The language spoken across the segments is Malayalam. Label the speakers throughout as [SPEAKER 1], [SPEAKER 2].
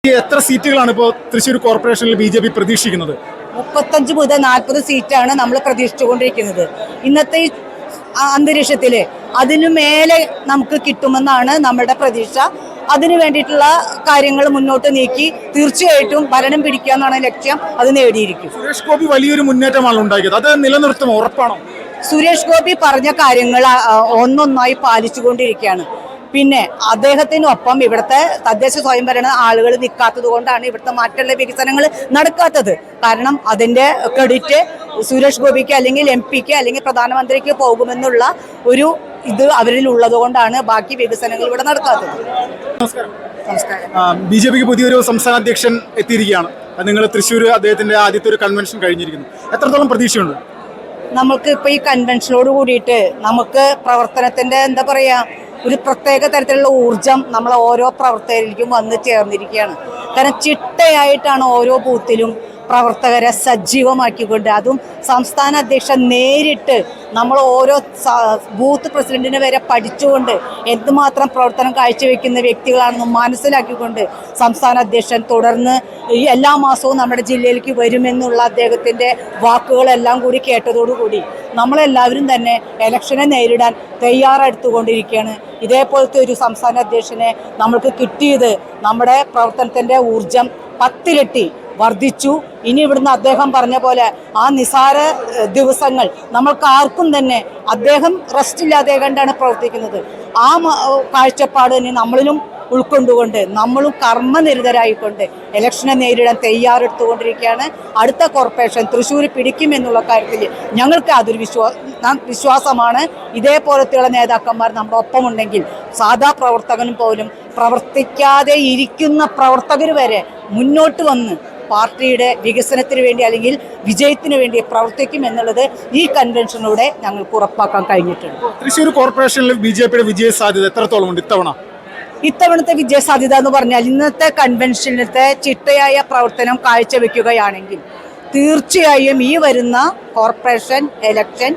[SPEAKER 1] എത്ര സീറ്റുകളാണ് ഇപ്പോൾ തൃശ്ശൂർ കോർപ്പറേഷനിൽ ബി.ജെ.പി പ്രതീക്ഷിക്കുന്നത്?
[SPEAKER 2] 35 മുതൽ 40 സീറ്റാണ് നമ്മൾ പ്രതീക്ഷിച്ചുകൊണ്ടിരിക്കുന്നത്. ഇന്നത്തെ ഈ അന്തരീക്ഷത്തിൽ അതിനു മേലെ നമുക്ക് കിട്ടുമെന്നാണ് നമ്മുടെ പ്രതീക്ഷ. അതിനു വേണ്ടിയിട്ടുള്ള കാര്യങ്ങൾ മുന്നോട്ട് നീക്കി തീർച്ചയായിട്ടും ഭരണം പിടിക്കുക എന്നാണ് ലക്ഷ്യം. അത് നേടിയിരിക്കും.
[SPEAKER 1] സുരേഷ് ഗോപി വലിയൊരു മുന്നേറ്റമാണ് ഉണ്ടാക്കിയത്. അത് നിലനിർത്തും, ഉറപ്പാണോ?
[SPEAKER 2] സുരേഷ് ഗോപി പറഞ്ഞ കാര്യങ്ങൾ ഒന്നൊന്നായി പാലിച്ചുകൊണ്ടിരിക്കുകയാണ്. പിന്നെ അദ്ദേഹത്തിനൊപ്പം ഇവിടുത്തെ തദ്ദേശ സ്വയംഭരണ ആളുകൾ നിൽക്കാത്തത് കൊണ്ടാണ് ഇവിടുത്തെ മറ്റുള്ള വികസനങ്ങൾ നടക്കാത്തത്. കാരണം അതിൻ്റെ ക്രെഡിറ്റ് സുരേഷ് ഗോപിക്ക് അല്ലെങ്കിൽ എം.പിക്ക് അല്ലെങ്കിൽ പ്രധാനമന്ത്രിക്ക് പോകുമെന്നുള്ള ഒരു ഇത് അവരിൽ ഉള്ളത് കൊണ്ടാണ് ബാക്കി വികസനങ്ങൾ ഇവിടെ നടക്കാത്തത്.
[SPEAKER 1] നമസ്കാരം. ബി.ജെ.പിക്ക് പുതിയൊരു സംസ്ഥാന അധ്യക്ഷൻ എത്തിയിരിക്കുകയാണ്. നിങ്ങൾ തൃശ്ശൂർ അദ്ദേഹത്തിന്റെ ആദ്യത്തെ ഒരു കൺവെൻഷൻ കഴിഞ്ഞിരിക്കുന്നു. എത്രത്തോളം പ്രതീക്ഷയുണ്ട്?
[SPEAKER 2] നമുക്ക് ഇപ്പോൾ ഈ കൺവെൻഷനോട് കൂടിയിട്ട് നമുക്ക് പ്രവർത്തനത്തിൻ്റെ എന്താ പറയുക, ഒരു പ്രത്യേക തരത്തിലുള്ള ഊർജം നമ്മളെ ഓരോ പ്രവർത്തകരിലേക്കും വന്ന് ചേർന്നിരിക്കുകയാണ്. കാരണം ചിട്ടയായിട്ടാണ് ഓരോ ബൂത്തിലും പ്രവർത്തകരെ സജീവമാക്കിക്കൊണ്ട്, അതും സംസ്ഥാന അധ്യക്ഷൻ നേരിട്ട് നമ്മൾ ഓരോ ബൂത്ത് പ്രസിഡന്റിനെ വരെ പഠിച്ചുകൊണ്ട് എന്തുമാത്രം പ്രവർത്തനം കാഴ്ചവെക്കുന്ന വ്യക്തികളാണെന്ന് മനസ്സിലാക്കിക്കൊണ്ട് സംസ്ഥാന അധ്യക്ഷൻ തുടർന്ന് ഈ എല്ലാ മാസവും നമ്മുടെ ജില്ലയിലേക്ക് വരുമെന്നുള്ള അദ്ദേഹത്തിൻ്റെ വാക്കുകളെല്ലാം കൂടി കേട്ടതോടുകൂടി നമ്മളെല്ലാവരും തന്നെ ഇലക്ഷനെ നേരിടാൻ തയ്യാറെടുത്തുകൊണ്ടിരിക്കുകയാണ്. ഇതേപോലത്തെ ഒരു സംസ്ഥാന അധ്യക്ഷനെ നമ്മൾക്ക് കിട്ടിയത് നമ്മുടെ പ്രവർത്തനത്തിൻ്റെ ഊർജം 10 ഇരട്ടി വർദ്ധിച്ചു. ഇനി ഇവിടുന്ന് അദ്ദേഹം പറഞ്ഞ പോലെ ആ നിസാര ദിവസങ്ങൾ നമ്മൾക്ക് ആർക്കും തന്നെ, അദ്ദേഹം റെസ്റ്റ് ഇല്ലാതെ കണ്ടാണ് പ്രവർത്തിക്കുന്നത്, ആ കാഴ്ചപ്പാട് ഇനി നമ്മളിലും ഉൾക്കൊണ്ടുകൊണ്ട് നമ്മളും കർമ്മനിരതരായിക്കൊണ്ട് ഇലക്ഷനെ നേരിടാൻ തയ്യാറെടുത്തുകൊണ്ടിരിക്കുകയാണ്. അടുത്ത കോർപ്പറേഷൻ തൃശ്ശൂർ പിടിക്കുമെന്നുള്ള കാര്യത്തിൽ ഞങ്ങൾക്ക് അതൊരു വിശ്വാസമാണ്. ഇതേപോലത്തെയുള്ള നേതാക്കന്മാർ നമ്മുടെ ഒപ്പമുണ്ടെങ്കിൽ സാധാ പ്രവർത്തകനും പോലും പ്രവർത്തിക്കാതെ ഇരിക്കുന്ന പ്രവർത്തകർ വരെ മുന്നോട്ട് വന്ന് പാർട്ടിയുടെ വികസനത്തിന് വേണ്ടി അല്ലെങ്കിൽ വിജയത്തിന് വേണ്ടി പ്രവർത്തിക്കും എന്നുള്ളത് ഈ കൺവെൻഷനിലൂടെ ഞങ്ങൾക്ക് ഉറപ്പാക്കാൻ കഴിഞ്ഞിട്ടുണ്ട്.
[SPEAKER 1] തൃശ്ശൂർ കോർപ്പറേഷനിൽ ബി.ജെ.പിയുടെ വിജയ സാധ്യത എത്രത്തോളം ഉണ്ട്
[SPEAKER 2] ഇത്തവണത്തെ വിജയസാധ്യത എന്ന് പറഞ്ഞാൽ ഇന്നത്തെ കൺവെൻഷനിലത്തെ ചിട്ടയായ പ്രവർത്തനം കാഴ്ചവെക്കുകയാണെങ്കിൽ തീർച്ചയായും ഈ വരുന്ന കോർപ്പറേഷൻ ഇലക്ഷൻ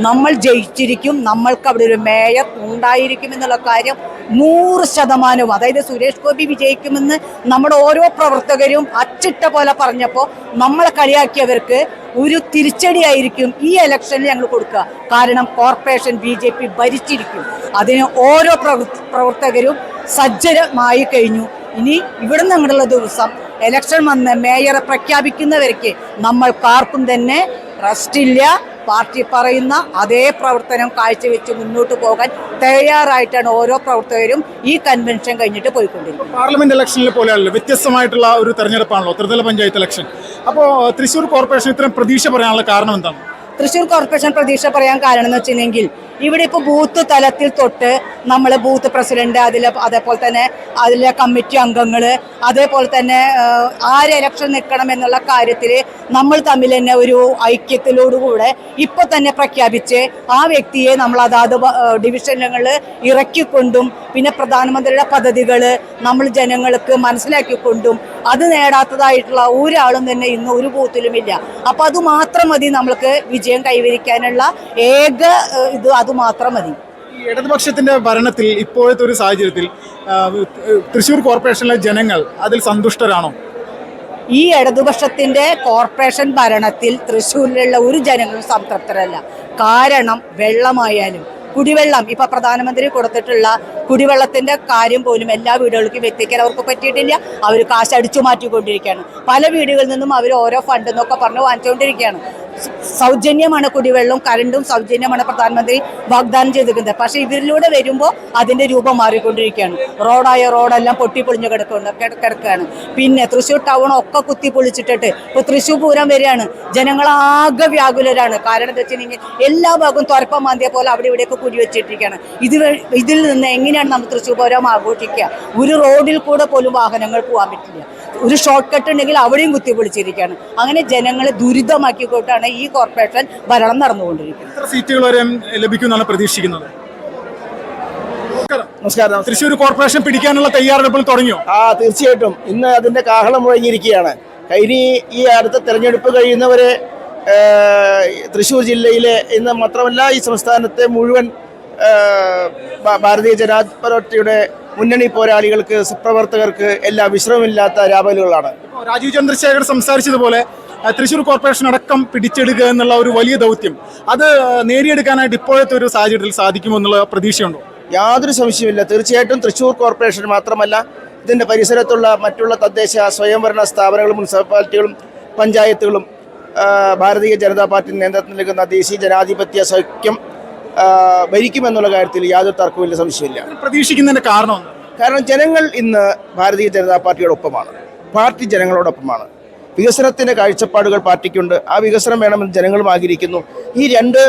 [SPEAKER 2] നമ്മൾ ജയിച്ചിരിക്കും. നമ്മൾക്ക് അവിടെ ഒരു മേയർ ഉണ്ടായിരിക്കും എന്നുള്ള കാര്യം 100%. അതായത് സുരേഷ് ഗോപി വിജയിക്കുമെന്ന് നമ്മുടെ ഓരോ പ്രവർത്തകരും അച്ചിട്ട പോലെ പറഞ്ഞപ്പോൾ നമ്മളെ കളിയാക്കിയവർക്ക് ഒരു തിരിച്ചടിയായിരിക്കും ഈ ഇലക്ഷനിൽ ഞങ്ങൾ കൊടുക്കുക. കാരണം കോർപ്പറേഷൻ ബി.ജെ.പി ഭരിച്ചിരിക്കും. അതിന് ഓരോ പ്രവർത്തകരും സജ്ജമായി കഴിഞ്ഞു. ഇനി ഇവിടെ നിന്നുള്ള ദിവസം ഇലക്ഷൻ വന്ന് മേയറെ പ്രഖ്യാപിക്കുന്നവർക്ക് നമ്മൾക്കാർക്കും തന്നെ റെസ്റ്റില്ല. പാർട്ടി പറയുന്ന അതേ പ്രവർത്തനം കാഴ്ചവെച്ച് മുന്നോട്ട് പോകാൻ തയ്യാറായിട്ടാണ് ഓരോ പ്രവർത്തകരും ഈ കൺവെൻഷൻ കഴിഞ്ഞിട്ട് പോയിക്കൊണ്ടിരിക്കുന്നത്.
[SPEAKER 1] പാർലമെന്റ് ഇലക്ഷനിൽ പോലെയല്ലോ, വ്യത്യസ്തമായിട്ടുള്ള ഒരു തെരഞ്ഞെടുപ്പാണല്ലോ ത്രിതല പഞ്ചായത്ത് ഇലക്ഷൻ. അപ്പോൾ തൃശ്ശൂർ കോർപ്പറേഷൻ ഇത്രയും പ്രതീക്ഷ പറയാനുള്ള കാരണം എന്താണ്?
[SPEAKER 2] തൃശ്ശൂർ കോർപ്പറേഷൻ പ്രതീക്ഷ പറയാൻ കാരണം എന്ന് വെച്ചിട്ടുണ്ടെങ്കിൽ ഇവിടെ ഇപ്പോൾ ബൂത്ത് തലത്തിൽ തൊട്ട് നമ്മൾ ബൂത്ത് പ്രസിഡന്റ്, അതേപോലെ തന്നെ അതിലെ കമ്മിറ്റി അംഗങ്ങൾ, അതേപോലെ തന്നെ ആര് ഇലക്ഷൻ നിൽക്കണം എന്നുള്ള കാര്യത്തിൽ നമ്മൾ തമ്മിൽ തന്നെ ഒരു ഐക്യത്തിലോടുകൂടെ ഇപ്പോൾ തന്നെ പ്രഖ്യാപിച്ച് ആ വ്യക്തിയെ നമ്മൾ അതാത് ഡിവിഷനുകളിൽ ഇറക്കിക്കൊണ്ടും പിന്നെ പ്രധാനമന്ത്രിയുടെ പദ്ധതികൾ നമ്മൾ ജനങ്ങൾക്ക് മനസ്സിലാക്കിക്കൊണ്ടും അത് നേടാത്തതായിട്ടുള്ള ഒരാളും തന്നെ ഇന്ന് ഒരു ബൂത്തിലുമില്ല. അപ്പോൾ അതുമാത്രം മതി നമ്മൾക്ക് വിജയം കൈവരിക്കാനുള്ള ഏക ഇത്, അതുമാത്രം മതി.
[SPEAKER 1] ഇടതുപക്ഷത്തിന്റെ ഭരണത്തിൽ ഇപ്പോഴത്തെ ഒരു സാഹചര്യത്തിൽ തൃശ്ശൂർ കോർപ്പറേഷനിലെ ജനങ്ങൾ അതിൽ സന്തുഷ്ടരാണോ?
[SPEAKER 2] ഈ ഇടതുപക്ഷത്തിന്റെ കോർപ്പറേഷൻ ഭരണത്തിൽ തൃശ്ശൂരിലുള്ള ഒരു ജനങ്ങളും സംതൃപ്തരല്ല. കാരണം വെള്ളമായാലും കുടിവെള്ളം, ഇപ്പം പ്രധാനമന്ത്രി കൊടുത്തിട്ടുള്ള കുടിവെള്ളത്തിൻ്റെ കാര്യം പോലും എല്ലാ വീടുകൾക്കും എത്തിക്കാൻ അവർക്ക് പറ്റിയിട്ടില്ല. അവർ കാശ് അടിച്ചു മാറ്റിക്കൊണ്ടിരിക്കുകയാണ്. പല വീടുകളിൽ നിന്നും അവർ ഓരോ ഫണ്ട് എന്നൊക്കെ പറഞ്ഞ് വാങ്ങിച്ചുകൊണ്ടിരിക്കുകയാണ്. സൗജന്യമാണ് കുടിവെള്ളവും കറണ്ടും സൗജന്യമാണ് പ്രധാനമന്ത്രി വാഗ്ദാനം ചെയ്തിരിക്കുന്നത്. പക്ഷേ ഇവരിലൂടെ വരുമ്പോൾ അതിൻ്റെ രൂപം മാറിക്കൊണ്ടിരിക്കുകയാണ്. റോഡെല്ലാം പൊട്ടിപ്പൊളിഞ്ഞ് കിടക്കുകയാണ്. പിന്നെ തൃശ്ശൂർ ടൗൺ ഒക്കെ കുത്തിപ്പൊളിച്ചിട്ടിട്ട് ഇപ്പോൾ തൃശ്ശൂർ പൂരം വരികയാണ്. ജനങ്ങളാകെ വ്യാകുലരാണ്. കാരണം എന്താ വെച്ചിട്ടുണ്ടെങ്കിൽ എല്ലാ ഭാഗവും തുരപ്പം മാന്തിയ പോലെ അവിടെ ഇവിടെയൊക്കെ കുടി വെച്ചിട്ടിരിക്കുകയാണ്. ഇതിൽ നിന്ന് എങ്ങനെയാണ് നമ്മൾ തൃശ്ശൂർ പൂരം ആഘോഷിക്കുക? ഒരു റോഡിൽ കൂടെ പോലും വാഹനങ്ങൾ പോകാൻ പറ്റില്ല. ഒരു ഷോർട്ട് കട്ട് ഉണ്ടെങ്കിൽ അവിടെയും കുത്തിപ്പൊളിച്ചിരിക്കുകയാണ്. അങ്ങനെ ജനങ്ങളെ ദുരിതമാക്കിക്കൊണ്ടാണ് ഈ കോർപ്പറേഷൻ ഭരണം നടന്നുകൊണ്ടിരിക്കുന്നത്.
[SPEAKER 1] എത്ര സീറ്റുകൾ വരെ ലഭിക്കുമെന്നാണ് പ്രതീക്ഷിക്കുന്നത്?
[SPEAKER 3] നമസ്കാരം.
[SPEAKER 1] തൃശ്ശൂർ കോർപ്പറേഷൻ പിടിക്കാനുള്ള തയ്യാറെടുപ്പുകൾ തുടങ്ങിയോ?
[SPEAKER 3] തീർച്ചയായിട്ടും ഇന്ന് അതിന്റെ കാഹളം മുഴങ്ങിയിരിക്കുകയാണ്. ഇനി ഈ അടുത്ത തെരഞ്ഞെടുപ്പ് കഴിയുന്നവരെ തൃശ്ശൂർ ജില്ലയിലെ ഇന്ന് മാത്രമല്ല ഈ സംസ്ഥാനത്തെ മുഴുവൻ ഭാരതീയ ജനതാ പാർട്ടിയുടെ മുന്നണി പോരാളികൾക്ക്, പ്രവർത്തകർക്ക് എല്ലാം വിശ്രമമില്ലാത്ത രാപകലുകളാണ്.
[SPEAKER 1] ഇപ്പോൾ രാജീവ് ചന്ദ്രശേഖർ സംസാരിച്ചതുപോലെ തൃശ്ശൂർ കോർപ്പറേഷൻ അടക്കം പിടിച്ചെടുക്കുക എന്നുള്ള ഒരു വലിയ ദൗത്യം അത് നേടിയെടുക്കാനായിട്ട് ഇപ്പോഴത്തെ ഒരു സാഹചര്യത്തിൽ സാധിക്കുമെന്നുള്ള പ്രതീക്ഷയുണ്ടോ?
[SPEAKER 3] യാതൊരു സംശയമില്ല. തീർച്ചയായിട്ടും തൃശ്ശൂർ കോർപ്പറേഷൻ മാത്രമല്ല, ഇതിൻ്റെ പരിസരത്തുള്ള മറ്റുള്ള തദ്ദേശ സ്വയംഭരണ സ്ഥാപനങ്ങളും മുനിസിപ്പാലിറ്റികളും പഞ്ചായത്തുകളും ഭാരതീയ ജനതാ പാർട്ടി നേതൃത്വം നൽകുന്ന ദേശീയ ജനാധിപത്യ സഖ്യം ഭരിക്കുമെന്നുള്ള കാര്യത്തിൽ യാതൊരു തർക്കമില്ല, സംശയമില്ല.
[SPEAKER 1] പ്രതീക്ഷിക്കുന്നതിന്റെ കാരണം
[SPEAKER 3] ജനങ്ങൾ ഇന്ന് ഭാരതീയ ജനതാ പാർട്ടിയോടൊപ്പമാണ്, പാർട്ടി ജനങ്ങളോടൊപ്പമാണ്. വികസനത്തിൻ്റെ കാഴ്ചപ്പാടുകൾ പാർട്ടിക്കുണ്ട്. ആ വികസനം വേണമെന്ന് ജനങ്ങളും ആഗ്രഹിക്കുന്നു. ഈ രണ്ട്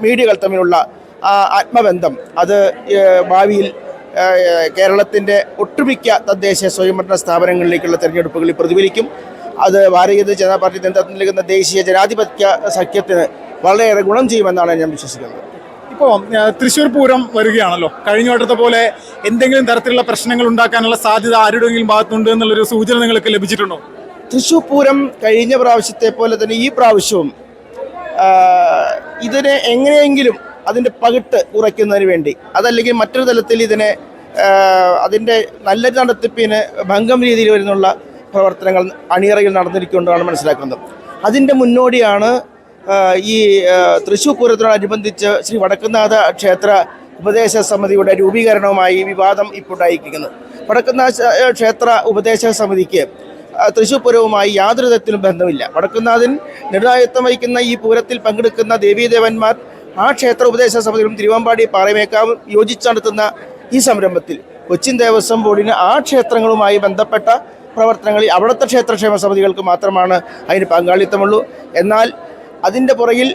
[SPEAKER 3] മീഡിയകൾ തമ്മിലുള്ള ആത്മബന്ധം അത് ഭാവിയിൽ കേരളത്തിൻ്റെ ഒട്ടുമിക്ക തദ്ദേശ സ്വയംഭരണ സ്ഥാപനങ്ങളിലേക്കുള്ള തെരഞ്ഞെടുപ്പുകളിൽ പ്രതിഫലിക്കും. അത് ഭാരതീയ ജനതാ പാർട്ടി നേതൃത്വം നൽകുന്ന ദേശീയ ജനാധിപത്യ സഖ്യത്തിന് വളരെയേറെ ഗുണം ചെയ്യുമെന്നാണ് ഞാൻ വിശ്വസിക്കുന്നത്.
[SPEAKER 1] ഇപ്പോൾ തൃശ്ശൂർ പൂരം വരികയാണല്ലോ. കഴിഞ്ഞ വട്ടത്തെ പോലെ എന്തെങ്കിലും തരത്തിലുള്ള പ്രശ്നങ്ങൾ ഉണ്ടാക്കാനുള്ള സാധ്യത ആരുടെയെങ്കിലും ഭാഗത്തുണ്ട് എന്നുള്ളൊരു സൂചന നിങ്ങൾക്ക് ലഭിച്ചിട്ടുണ്ടോ?
[SPEAKER 3] തൃശ്ശൂർ പൂരം കഴിഞ്ഞ പ്രാവശ്യത്തെ പോലെ തന്നെ ഈ പ്രാവശ്യവും ഇതിനെ എങ്ങനെയെങ്കിലും അതിൻ്റെ പകിട്ട് കുറയ്ക്കുന്നതിന് വേണ്ടി, അതല്ലെങ്കിൽ മറ്റൊരു തലത്തിൽ ഇതിനെ അതിൻ്റെ നല്ല നടത്തിപ്പിന് ഭംഗം രീതിയിൽ വരുന്നുള്ള പ്രവർത്തനങ്ങൾ അണിയറയിൽ നടന്നിരിക്കൊണ്ടാണ് മനസ്സിലാക്കുന്നത്. അതിൻ്റെ മുന്നോടിയാണ് ഈ തൃശ്ശൂർ പൂരത്തിനോടനുബന്ധിച്ച് ശ്രീ വടക്കുംനാഥ ക്ഷേത്ര ഉപദേശ സമിതിയുടെ രൂപീകരണവുമായി വിവാദം ഇപ്പോൾ ഉണ്ടായിരിക്കുന്നത്. വടക്കുംനാഥ ക്ഷേത്ര ഉപദേശ സമിതിക്ക് തൃശ്ശൂർ പൂരവുമായി യാതൊരു തരത്തിലും ബന്ധമില്ല. വടക്കുംനാഥൻ നെടുനായത്വം വഹിക്കുന്ന ഈ പൂരത്തിൽ പങ്കെടുക്കുന്ന ദേവീദേവന്മാർ ആ ക്ഷേത്ര ഉപദേശ സമിതികളും തിരുവമ്പാടി പാറമേക്കാവും യോജിച്ച് നടത്തുന്ന ഈ സംരംഭത്തിൽ കൊച്ചിൻ ദേവസ്വം ബോർഡിന് ആ ക്ഷേത്രങ്ങളുമായി ബന്ധപ്പെട്ട പ്രവർത്തനങ്ങളിൽ അവിടുത്തെ ക്ഷേത്രക്ഷേമ സമിതികൾക്ക് മാത്രമാണ് അതിന് പങ്കാളിത്തമുള്ളൂ. എന്നാൽ അതിൻ്റെ പുറകിൽ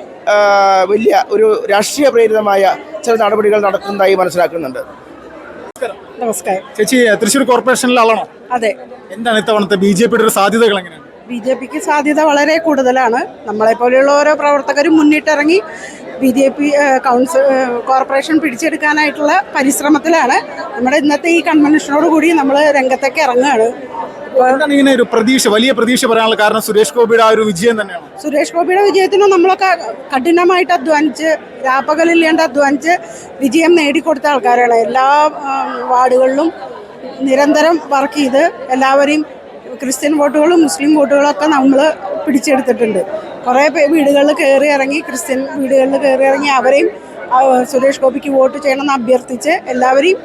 [SPEAKER 3] വലിയ ഒരു രാഷ്ട്രീയ പ്രേരിതമായ ചില നടപടികൾ നടക്കുന്നതായി മനസ്സിലാക്കുന്നുണ്ട്.
[SPEAKER 2] നമസ്കാരം.
[SPEAKER 1] ചേച്ചി തൃശ്ശൂർ കോർപ്പറേഷനിലെ ആളാണോ?
[SPEAKER 2] അതെ.
[SPEAKER 1] എന്താണ് ഇത്തവണത്തെ ബിജെപിയുടെ ഒരു സാധ്യതകൾ എങ്ങനെയാണ്?
[SPEAKER 2] ബിജെപിക്ക് സാധ്യത വളരെ കൂടുതലാണ്. നമ്മളെപ്പോലെയുള്ള ഓരോ പ്രവർത്തകരും മുന്നിട്ടിറങ്ങി BJP കോർപ്പറേഷൻ പിടിച്ചെടുക്കാനായിട്ടുള്ള പരിശ്രമത്തിലാണ്. നമ്മുടെ ഇന്നത്തെ ഈ കൺവെൻഷനോട് കൂടി നമ്മൾ രംഗത്തേക്ക് ഇറങ്ങുകയാണ്.
[SPEAKER 1] ഇങ്ങനെ ഒരു പ്രതീക്ഷ, വലിയ പ്രതീക്ഷ പറയാനുള്ള കാരണം സുരേഷ് ഗോപിയുടെ ആ ഒരു വിജയം തന്നെയാണ്.
[SPEAKER 2] സുരേഷ് ഗോപിയുടെ വിജയത്തിന് നമ്മളൊക്കെ കഠിനമായിട്ട് അധ്വാനിച്ച്, രാപ്പകലില്ലാണ്ട് അധ്വാനിച്ച് വിജയം നേടിക്കൊടുത്ത ആൾക്കാരാണ്. എല്ലാ വാർഡുകളിലും നിരന്തരം വർക്ക് ചെയ്ത് എല്ലാവരെയും ക്രിസ്ത്യൻ വോട്ടുകളും മുസ്ലിം വോട്ടുകളും ഒക്കെ നമ്മൾ പിടിച്ചെടുത്തിട്ടുണ്ട്. കുറേ വീടുകളിൽ കയറി ഇറങ്ങി, ക്രിസ്ത്യൻ വീടുകളിൽ കയറി ഇറങ്ങി അവരെയും സുരേഷ് ഗോപിക്ക് വോട്ട് ചെയ്യണമെന്ന് അഭ്യർത്ഥിച്ച് എല്ലാവരെയും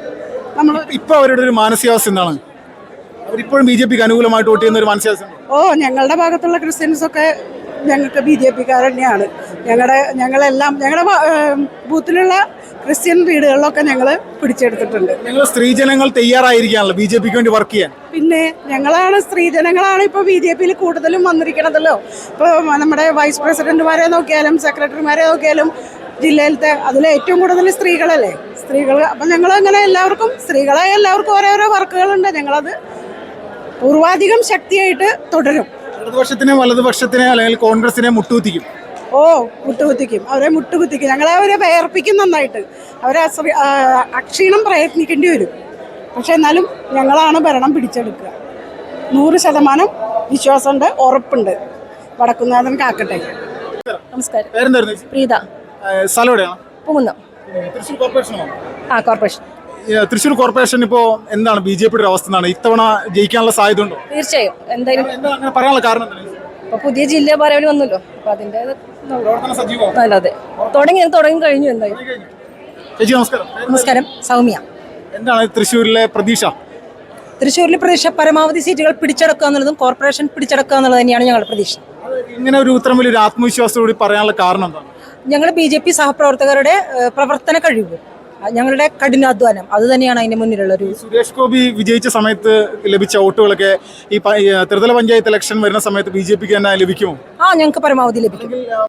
[SPEAKER 2] നമ്മൾ.
[SPEAKER 1] ഇപ്പോൾ അവരുടെ ഒരു മാനസികാവസ്ഥ എന്താണ്? അവരിപ്പോഴും BJPക്ക് അനുകൂലമായിട്ട് വോട്ട് ചെയ്യുന്ന ഒരു മാനസികാവസ്ഥ?
[SPEAKER 2] ഞങ്ങളുടെ ഭാഗത്തുള്ള ക്രിസ്ത്യൻസൊക്കെ ഞങ്ങൾക്ക് BJPക്കാർ തന്നെയാണ്. ഞങ്ങളെല്ലാം ഞങ്ങളുടെ ബൂത്തിലുള്ള ക്രിസ്ത്യൻ വീടുകളിലൊക്കെ ഞങ്ങൾ പിടിച്ചെടുത്തിട്ടുണ്ട്.
[SPEAKER 1] ഞങ്ങൾ സ്ത്രീജനങ്ങൾ തയ്യാറായിരിക്കാണല്ലോ BJPക്ക് വേണ്ടി വർക്ക് ചെയ്യാൻ.
[SPEAKER 2] പിന്നെ സ്ത്രീജനങ്ങളാണ് ഇപ്പോൾ BJPയിൽ കൂടുതലും വന്നിരിക്കണതല്ലോ. ഇപ്പോൾ നമ്മുടെ വൈസ് പ്രസിഡന്റുമാരെ നോക്കിയാലും സെക്രട്ടറിമാരെ നോക്കിയാലും ജില്ലയിലത്തെ അതിൽ ഏറ്റവും കൂടുതൽ സ്ത്രീകളല്ലേ. അപ്പം ഞങ്ങളങ്ങനെ സ്ത്രീകളായ എല്ലാവർക്കും ഓരോരോ വർക്കുകളുണ്ട്. ഞങ്ങളത് പൂർവാധികം ശക്തിയായിട്ട് തുടരും.
[SPEAKER 1] ഇടതുപക്ഷത്തിനെ വലതുപക്ഷത്തിനെ അല്ലെങ്കിൽ കോൺഗ്രസിനെ മുട്ടുകുത്തിക്കും.
[SPEAKER 2] മുട്ടുകുത്തിക്കും. അവരെ മുട്ടുകുത്തിക്കും. അവരെ വേർപ്പിക്കും നന്നായിട്ട്. അവരെ അക്ഷീണം പ്രയത്നിക്കേണ്ടി വരും. പക്ഷെ എന്നാലും ഞങ്ങളാണ് ഭരണം പിടിച്ചെടുക്കുക. 100% വിശ്വാസമുണ്ട്, ഉറപ്പുണ്ട്. വടക്കുംനാഥൻ കാക്കട്ടെ.
[SPEAKER 4] നമസ്കാരം.
[SPEAKER 1] പേരെന്തായിരുന്നു?
[SPEAKER 4] പ്രീത.
[SPEAKER 1] സ്ഥലം എവിടെയാണ്?
[SPEAKER 4] പൂങ്കുന്നം.
[SPEAKER 1] തൃശ്ശൂർ കോർപ്പറേഷനാണോ?
[SPEAKER 4] കോർപ്പറേഷൻ.
[SPEAKER 1] തൃശ്ശൂർ കോർപ്പറേഷൻ ഇപ്പോൾ എന്താണ് BJPയുടെ അവസ്ഥ? എന്താണ് ഇത്തവണ ജയിക്കാനുള്ള സാധ്യത ഉണ്ടോ?
[SPEAKER 4] തീർച്ചയായും. എന്തായാലും
[SPEAKER 1] അങ്ങനെ പറയാനുള്ള കാരണം എന്താണ്?
[SPEAKER 4] ഇപ്പൊ പുതിയ ജില്ല പറയാൻ വന്നല്ലോ. അപ്പൊ അതിന്റെ
[SPEAKER 1] പ്രവർത്തന സജീവം.
[SPEAKER 4] അതെ, തുടങ്ങി കഴിഞ്ഞു. എന്തായാലും.
[SPEAKER 1] ചേച്ചി നമസ്കാരം.
[SPEAKER 4] നമസ്കാരം. സൗമ്യ.
[SPEAKER 1] എന്താണ് തൃശ്ശൂരിലെ പ്രതീക്ഷ?
[SPEAKER 4] തൃശ്ശൂരിലെ പ്രതീക്ഷ പരമാവധി സീറ്റുകൾ പിടിച്ചെടുക്കുക എന്നുള്ളതും കോർപ്പറേഷൻ പിടിച്ചെടുക്കുക എന്നുള്ളത് തന്നെയാണ് ഞങ്ങളുടെ പ്രതീക്ഷ.
[SPEAKER 1] ഇങ്ങനെ ഒരു ഇത്രയും വലിയൊരു ആത്മവിശ്വാസത്തോടെ പറയാനുള്ള കാരണം എന്താണ്?
[SPEAKER 4] ഞങ്ങൾ BJP സഹപ്രവർത്തകരുടെ പ്രവർത്തന കഴിവ്, ഞങ്ങളുടെ കഠിനാധ്വാനം, അത് തന്നെയാണ് അതിന്റെ മുന്നിലുള്ള ഒരു.
[SPEAKER 1] സുരേഷ് ഗോപി വിജയിച്ച സമയത്ത് ലഭിച്ച വോട്ടുകളൊക്കെ ഈ ത്രിതല പഞ്ചായത്ത് ഇലക്ഷൻ വരുന്ന സമയത്ത് BJPക്ക് തന്നെ ലഭിക്കുമോ?
[SPEAKER 4] ഞങ്ങൾക്ക് പരമാവധി ലഭിക്കും.